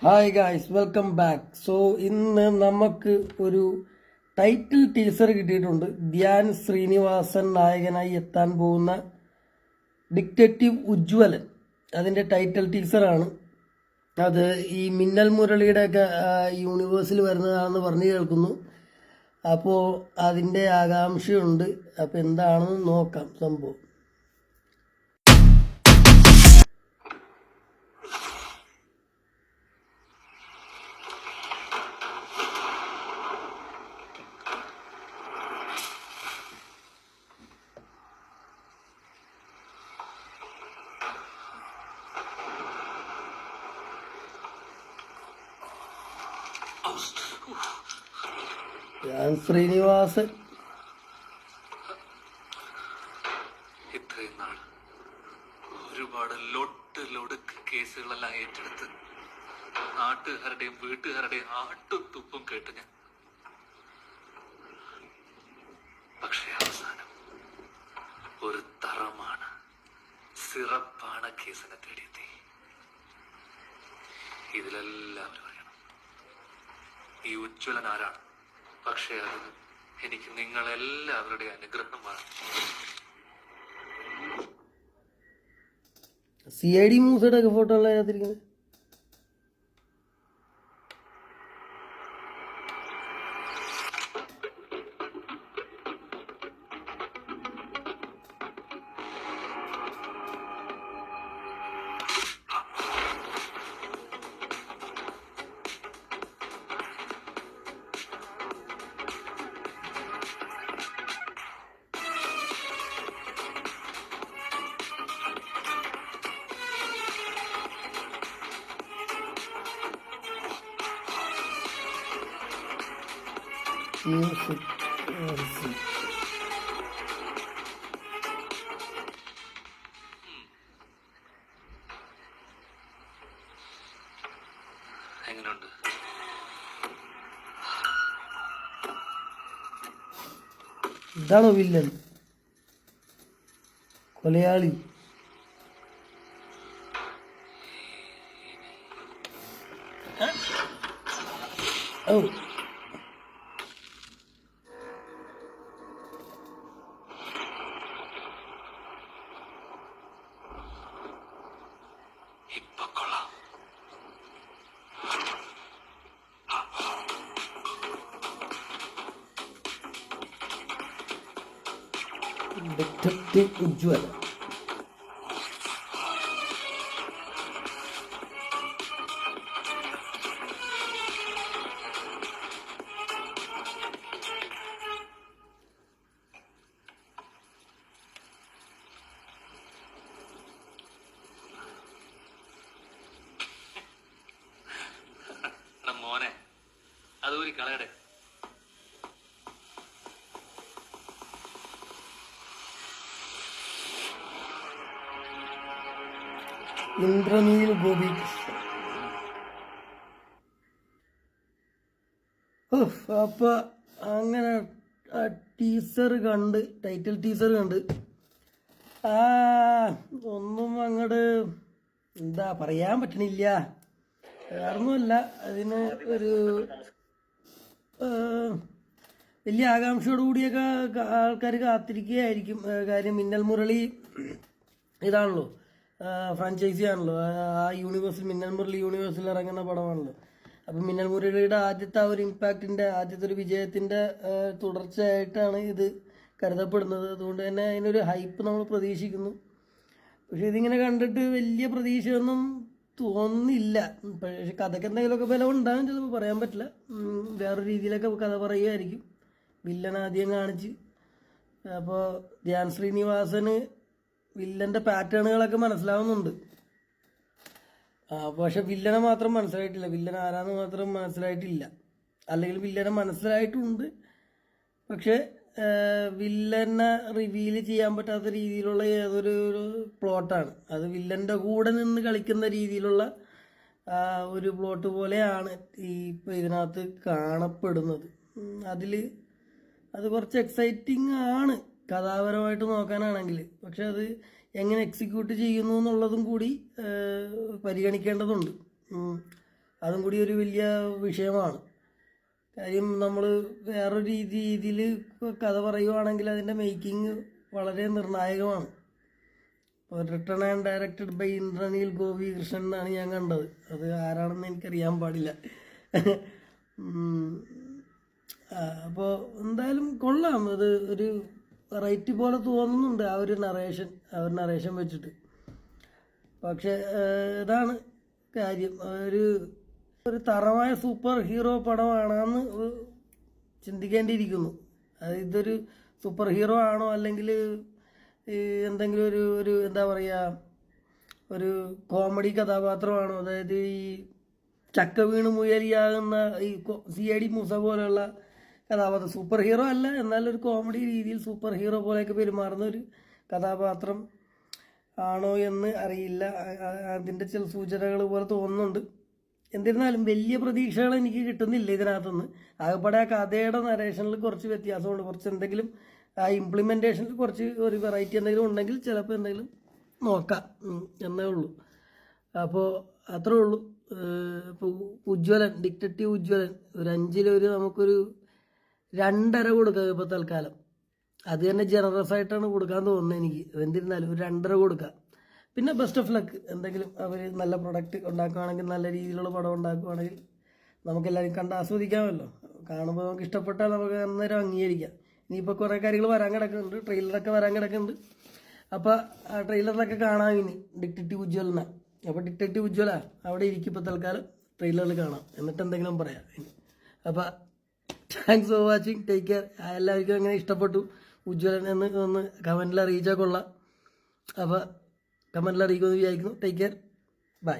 Hi guys, welcome back. So ഇന്ന് നമുക്ക് ഒരു ടൈറ്റിൽ ടീസർ കിട്ടിയിട്ടുണ്ട്. ധ്യാൻ ശ്രീനിവാസൻ നായകനായി എത്താൻ പോകുന്ന ഡിറ്റക്റ്റീവ് ഉജ്ജ്വലൻ, അതിൻ്റെ ടൈറ്റിൽ ടീസറാണ്. അത് ഈ മിന്നൽ മുരളിയുടെ ഒക്കെ യൂണിവേഴ്സിൽ വരുന്നതാണെന്ന് പറഞ്ഞു കേൾക്കുന്നു. അപ്പോൾ അതിൻ്റെ ആകാംക്ഷയുണ്ട്. അപ്പോൾ എന്താണെന്ന് നോക്കാം സംഭവം. ധ്യാൻ ശ്രീനിവാസൻ ഇത്രയും നാൾ ഒരുപാട് ലോട്ട് കേസുകളെല്ലാം ഏറ്റെടുത്ത് നാട്ടുകാരുടെയും വീട്ടുകാരുടെയും ആട്ടും തുപ്പും കേട്ട് ഞാൻ. പക്ഷെ അവസാനം ഒരു തറമാണ്, സിറപ്പാണ് കേസിനെ തേടിയെത്തി. ഇതിലെല്ലാവരും അറിയണം ഈ ഉജ്ജ്വലൻ ആരാണ്. പക്ഷേ അത് എനിക്ക് നിങ്ങളെല്ലാവരുടെ അനുഗ്രഹമാണ്. CID മൂസയുടെ ഒക്കെ ഫോട്ടോ അല്ല അതിരിക്കുന്നത്. മ്യൂസിക് എങ്ങനെയുണ്ട്? ഇതാണോ വില്ലൻ, കൊലയാളി? ഓ, ഇപ്പൊ കൊള്ളാം. ഡിറ്റക്റ്റീവ് ഉജ്ജ്വലൻ. മോനെ, അതൊരു കളയുടെ. ഇന്ദ്രനീൽ ഗോപികൃഷ്ണൻ. അപ്പൊ അങ്ങനെ ടീസർ കണ്ട്, ടൈറ്റിൽ ടീസർ കണ്ട് ഒന്നും അങ്ങോട്ട് എന്താ പറയാൻ പറ്റണില്ല. വേറൊന്നുമല്ല, അതിന് ഒരു വലിയ ആകാംക്ഷയോടു കൂടിയൊക്കെ ആൾക്കാർ കാത്തിരിക്കുകയായിരിക്കും. കാര്യം മിന്നൽ മുരളി ഇതാണല്ലോ, ഫ്രാഞ്ചൈസി ആണല്ലോ. ആ യൂണിവേഴ്സിൽ, മിന്നൽ മുരളി യൂണിവേഴ്സിൽ ഇറങ്ങുന്ന പടമാണല്ലോ. അപ്പം മിന്നൽ മുരളിയുടെ ആദ്യത്തെ ആ ഒരു ഇമ്പാക്റ്റിൻ്റെ, ആദ്യത്തെ ഒരു വിജയത്തിൻ്റെ തുടർച്ചയായിട്ടാണ് ഇത് കരുതപ്പെടുന്നത്. അതുകൊണ്ട് തന്നെ അതിനൊരു ഹൈപ്പ് നമ്മൾ പ്രതീക്ഷിക്കുന്നു. പക്ഷെ ഇതിങ്ങനെ കണ്ടിട്ട് വലിയ പ്രതീക്ഷയൊന്നും തോന്നുന്നില്ല. പക്ഷെ കഥയ്ക്ക് എന്തെങ്കിലുമൊക്കെ ബലം ഉണ്ടാകും, ചിലപ്പോൾ പറയാൻ പറ്റില്ല. വേറൊരു രീതിയിലൊക്കെ കഥ പറയുമായിരിക്കും. വില്ലൻ ആദ്യം കാണിച്ച്, അപ്പോൾ ധ്യാൻ ശ്രീനിവാസന് വില്ലൻ്റെ പാറ്റേണുകളൊക്കെ മനസ്സിലാവുന്നുണ്ട്. പക്ഷെ വില്ലനെ മാത്രം മനസ്സിലായിട്ടില്ല. വില്ലൻ ആരാന്ന് മാത്രം മനസ്സിലായിട്ടില്ല. അല്ലെങ്കിൽ വില്ലനെ മനസ്സിലായിട്ടുണ്ട്, പക്ഷെ വില്ലനെ റിവീൽ ചെയ്യാൻ പറ്റാത്ത രീതിയിലുള്ള ഏതൊരു പ്ലോട്ടാണ് അത്. വില്ലൻ്റെ കൂടെ നിന്ന് കളിക്കുന്ന രീതിയിലുള്ള ഒരു പ്ലോട്ട് പോലെയാണ് ഈ ഇപ്പോൾ ഇതിനകത്ത് കാണപ്പെടുന്നത്. അത് കുറച്ച് എക്സൈറ്റിംഗ് ആണ് കഥാപരമായിട്ട് നോക്കാനാണെങ്കിൽ. പക്ഷെ അത് എങ്ങനെ എക്സിക്യൂട്ട് ചെയ്യുന്നു എന്നുള്ളതും കൂടി പരിഗണിക്കേണ്ടതുണ്ട്. അതും കൂടി ഒരു വലിയ വിഷയമാണ്. കാര്യം നമ്മൾ വേറൊരു രീതിയിൽ കഥ പറയുവാണെങ്കിൽ അതിൻ്റെ മേക്കിംഗ് വളരെ നിർണായകമാണ്. Written and directed by Indraneel Gopikrishnan എന്നാണ് ഞാൻ കണ്ടത്. അത് ആരാണെന്ന് എനിക്കറിയാൻ പാടില്ല. അപ്പോൾ എന്തായാലും കൊള്ളാം. അത് ഒരു വെറൈറ്റി പോലെ തോന്നുന്നുണ്ട് ആ ഒരു നറേഷൻ വെച്ചിട്ട്. പക്ഷെ ഇതാണ് കാര്യം, ഒരു തറമായ സൂപ്പർ ഹീറോ പടമാണെന്ന് ചിന്തിക്കേണ്ടിയിരിക്കുന്നു. അത് ഇതൊരു സൂപ്പർ ഹീറോ ആണോ അല്ലെങ്കിൽ എന്തെങ്കിലും ഒരു എന്താ പറയുക, ഒരു കോമഡി കഥാപാത്രമാണോ? അതായത് ഈ ചക്ക വീണ് മുയലിയാകുന്ന ഈ CID മൂസ പോലെയുള്ള കഥാപാത്രം സൂപ്പർ ഹീറോ അല്ല, എന്നാൽ ഒരു കോമഡി രീതിയിൽ സൂപ്പർ ഹീറോ പോലെയൊക്കെ പെരുമാറുന്ന ഒരു കഥാപാത്രം ആണോ എന്ന് അറിയില്ല. അതിൻ്റെ ചില സൂചനകൾ പോലെ തോന്നുന്നുണ്ട്. എന്നിരുന്നാലും വലിയ പ്രതീക്ഷകൾ എനിക്ക് കിട്ടുന്നില്ല ഇതിനകത്തുനിന്ന്. ആകെപ്പാടെ ആ കഥയുടെ നരേഷനിൽ കുറച്ച് വ്യത്യാസമുണ്ട്. കുറച്ച് എന്തെങ്കിലും ആ ഇംപ്ലിമെൻറ്റേഷനിൽ കുറച്ച് ഒരു വെറൈറ്റി എന്തെങ്കിലും ഉണ്ടെങ്കിൽ ചിലപ്പോൾ എന്തെങ്കിലും നോക്കാം എന്നേ ഉള്ളൂ. അപ്പോൾ അത്രേ ഉള്ളൂ. ഇപ്പോൾ ഉജ്ജ്വലൻ, ഡിറ്റക്റ്റീവ് ഉജ്ജ്വലൻ ഒരു 5-ൽ നമുക്കൊരു 2.5 കൊടുക്കാം ഇപ്പോൾ തൽക്കാലം. അത് തന്നെ ജനറസ് ആയിട്ടാണ് കൊടുക്കാൻ തോന്നുന്നത് എനിക്ക്. എന്നിരുന്നാലും ഒരു 2.5 കൊടുക്കാം. പിന്നെ ബെസ്റ്റ് ഓഫ് ലക്ക്. എന്തെങ്കിലും അവർ നല്ല പ്രൊഡക്റ്റ് ഉണ്ടാക്കുകയാണെങ്കിൽ, നല്ല രീതിയിലുള്ള പടം ഉണ്ടാക്കുകയാണെങ്കിൽ നമുക്കെല്ലാവരും കണ്ട് ആസ്വദിക്കാമല്ലോ. കാണുമ്പോൾ നമുക്ക് ഇഷ്ടപ്പെട്ടാൽ നമുക്ക് അന്നേരം അംഗീകരിക്കാം. ഇനിയിപ്പോൾ കുറേ കാര്യങ്ങൾ വരാൻ കിടക്കുന്നുണ്ട്, ട്രെയിലറൊക്കെ വരാൻ കിടക്കുന്നുണ്ട്. അപ്പോൾ ആ ട്രെയിലറിലൊക്കെ കാണാം ഇനി ഡിറ്റക്റ്റീവ് ഉജ്ജ്വലന. അപ്പോൾ ഡിറ്റക്റ്റീവ് ഉജ്ജ്വല അവിടെ ഇരിക്കും ഇപ്പോൾ തൽക്കാലം. ട്രെയിലറിൽ കാണാം, എന്നിട്ട് എന്തെങ്കിലും പറയാം ഇനി. അപ്പോൾ thanks for watching, take care. എല്ലാവർക്കും എങ്ങനെ ഇഷ്ടപ്പെട്ടു ഉജ്ജ്വലൻ എന്ന് ഒന്ന് കമൻറ്റിൽ അറിയിച്ചാൽ കൊള്ളാം. അപ്പോൾ കമൻറ്റിൽ അറിയിക്കുമെന്ന് വിചാരിക്കുന്നു. Take care, by.